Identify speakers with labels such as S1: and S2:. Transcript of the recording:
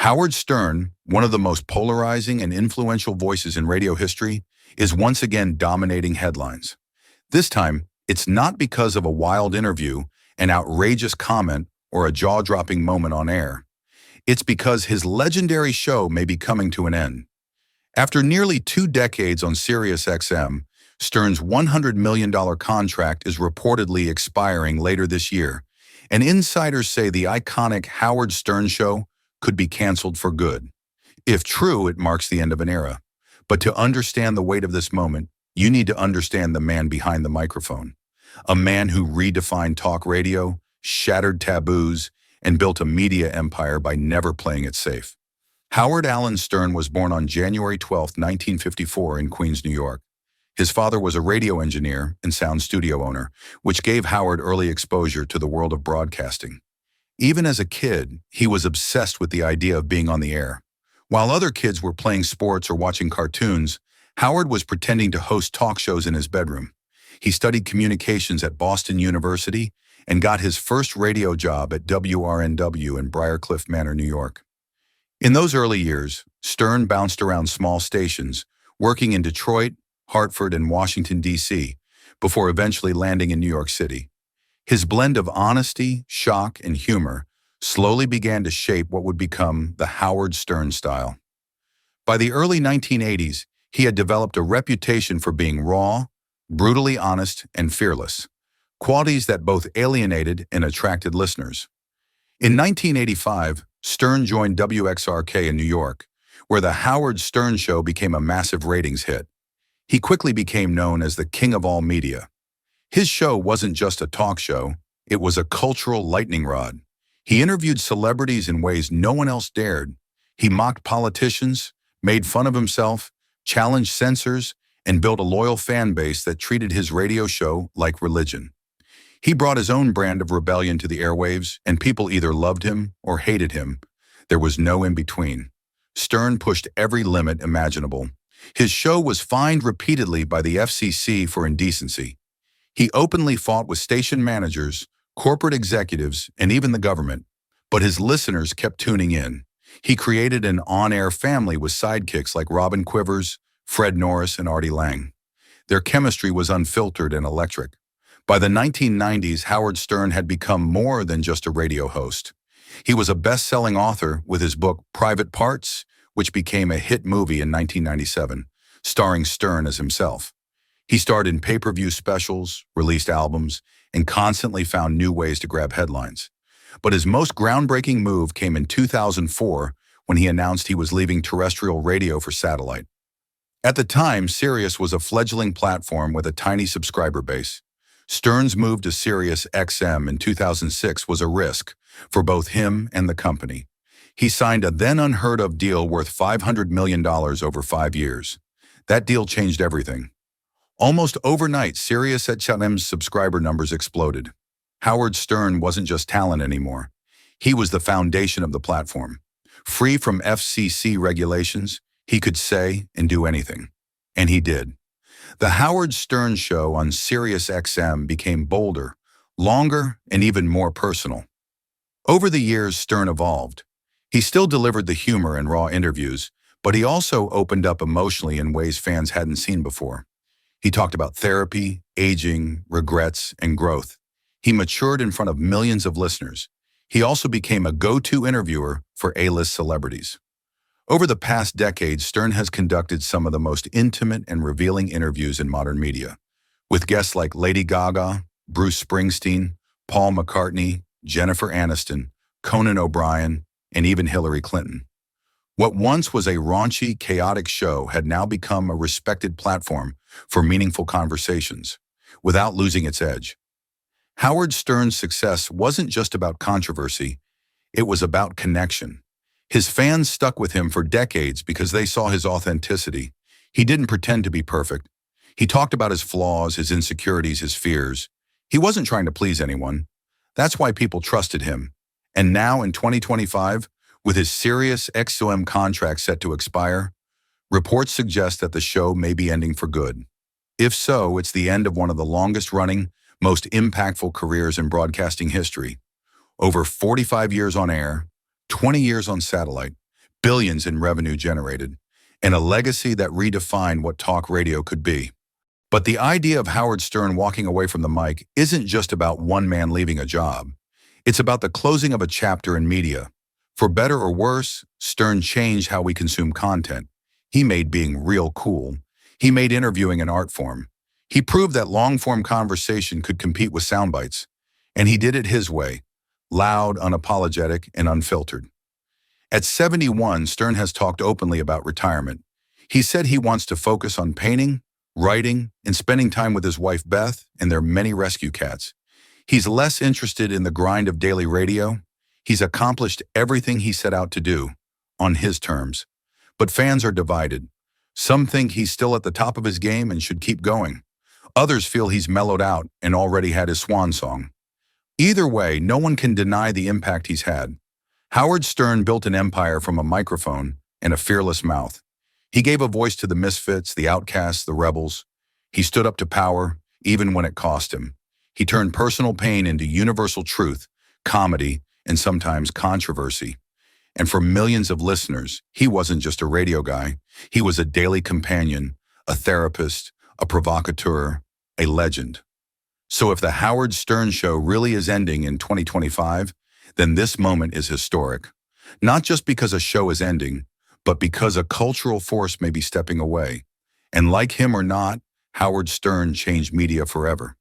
S1: Howard Stern, one of the most polarizing and influential voices in radio history, is once again dominating headlines. This time, it's not because of a wild interview, an outrageous comment, or a jaw-dropping moment on air. It's because his legendary show may be coming to an end. After nearly 2 decades on SiriusXM, Stern's $100 million contract is reportedly expiring later this year, and insiders say the iconic Howard Stern Show could be canceled for good. If true, it marks the end of an era. But to understand the weight of this moment, you need to understand the man behind the microphone. A man who redefined talk radio, shattered taboos, and built a media empire by never playing it safe. Howard Allen Stern was born on January 12, 1954 in Queens, New York. His father was a radio engineer and sound studio owner, which gave Howard early exposure to the world of broadcasting. Even as a kid, he was obsessed with the idea of being on the air. While other kids were playing sports or watching cartoons, Howard was pretending to host talk shows in his bedroom. He studied communications at Boston University and got his first radio job at WRNW in Briarcliff Manor, New York. In those early years, Stern bounced around small stations, working in Detroit, Hartford, and Washington, D.C., before eventually landing in New York City. His blend of honesty, shock, and humor slowly began to shape what would become the Howard Stern style. By the early 1980s, he had developed a reputation for being raw, brutally honest, and fearless, qualities that both alienated and attracted listeners. In 1985, Stern joined WXRK in New York, where the Howard Stern Show became a massive ratings hit. He quickly became known as the king of all media. His show wasn't just a talk show, it was a cultural lightning rod. He interviewed celebrities in ways no one else dared. He mocked politicians, made fun of himself, challenged censors, and built a loyal fan base that treated his radio show like religion. He brought his own brand of rebellion to the airwaves, and people either loved him or hated him. There was no in-between. Stern pushed every limit imaginable. His show was fined repeatedly by the FCC for indecency. He openly fought with station managers, corporate executives, and even the government. But his listeners kept tuning in. He created an on-air family with sidekicks like Robin Quivers, Fred Norris, and Artie Lang. Their chemistry was unfiltered and electric. By the 1990s, Howard Stern had become more than just a radio host. He was a best-selling author with his book Private Parts, which became a hit movie in 1997, starring Stern as himself. He starred in pay-per-view specials, released albums, and constantly found new ways to grab headlines. But his most groundbreaking move came in 2004 when he announced he was leaving terrestrial radio for satellite. At the time, Sirius was a fledgling platform with a tiny subscriber base. Stern's move to SiriusXM in 2006 was a risk for both him and the company. He signed a then unheard-of deal worth $500 million over 5 years. That deal changed everything. Almost overnight, SiriusXM's subscriber numbers exploded. Howard Stern wasn't just talent anymore. He was the foundation of the platform. Free from FCC regulations, he could say and do anything. And he did. The Howard Stern Show on SiriusXM became bolder, longer, and even more personal. Over the years, Stern evolved. He still delivered the humor and raw interviews, but he also opened up emotionally in ways fans hadn't seen before. He talked about therapy, aging, regrets, and growth. He matured in front of millions of listeners. He also became a go-to interviewer for A-list celebrities. Over the past decade, Stern has conducted some of the most intimate and revealing interviews in modern media, with guests like Lady Gaga, Bruce Springsteen, Paul McCartney, Jennifer Aniston, Conan O'Brien, and even Hillary Clinton. What once was a raunchy, chaotic show had now become a respected platform for meaningful conversations, without losing its edge. Howard Stern's success wasn't just about controversy, it was about connection. His fans stuck with him for decades because they saw his authenticity. He didn't pretend to be perfect. He talked about his flaws, his insecurities, his fears. He wasn't trying to please anyone. That's why people trusted him. And now in 2025, with his SiriusXM contract set to expire, reports suggest that the show may be ending for good. If so, it's the end of one of the longest-running, most impactful careers in broadcasting history. Over 45 years on air, 20 years on satellite, billions in revenue generated, and a legacy that redefined what talk radio could be. But the idea of Howard Stern walking away from the mic isn't just about one man leaving a job. It's about the closing of a chapter in media. For better or worse, Stern changed how we consume content. He made being real cool. He made interviewing an art form. He proved that long-form conversation could compete with sound bites. And he did it his way, loud, unapologetic, and unfiltered. At 71, Stern has talked openly about retirement. He said he wants to focus on painting, writing, and spending time with his wife Beth and their many rescue cats. He's less interested in the grind of daily radio. He's accomplished everything he set out to do, on his terms. But fans are divided. Some think he's still at the top of his game and should keep going. Others feel he's mellowed out and already had his swan song. Either way, no one can deny the impact he's had. Howard Stern built an empire from a microphone and a fearless mouth. He gave a voice to the misfits, the outcasts, the rebels. He stood up to power, even when it cost him. He turned personal pain into universal truth, comedy, and sometimes controversy. And for millions of listeners, he wasn't just a radio guy. He was a daily companion, a therapist, a provocateur, a legend. So if the Howard Stern Show really is ending in 2025, then this moment is historic. Not just because a show is ending, but because a cultural force may be stepping away. And like him or not, Howard Stern changed media forever.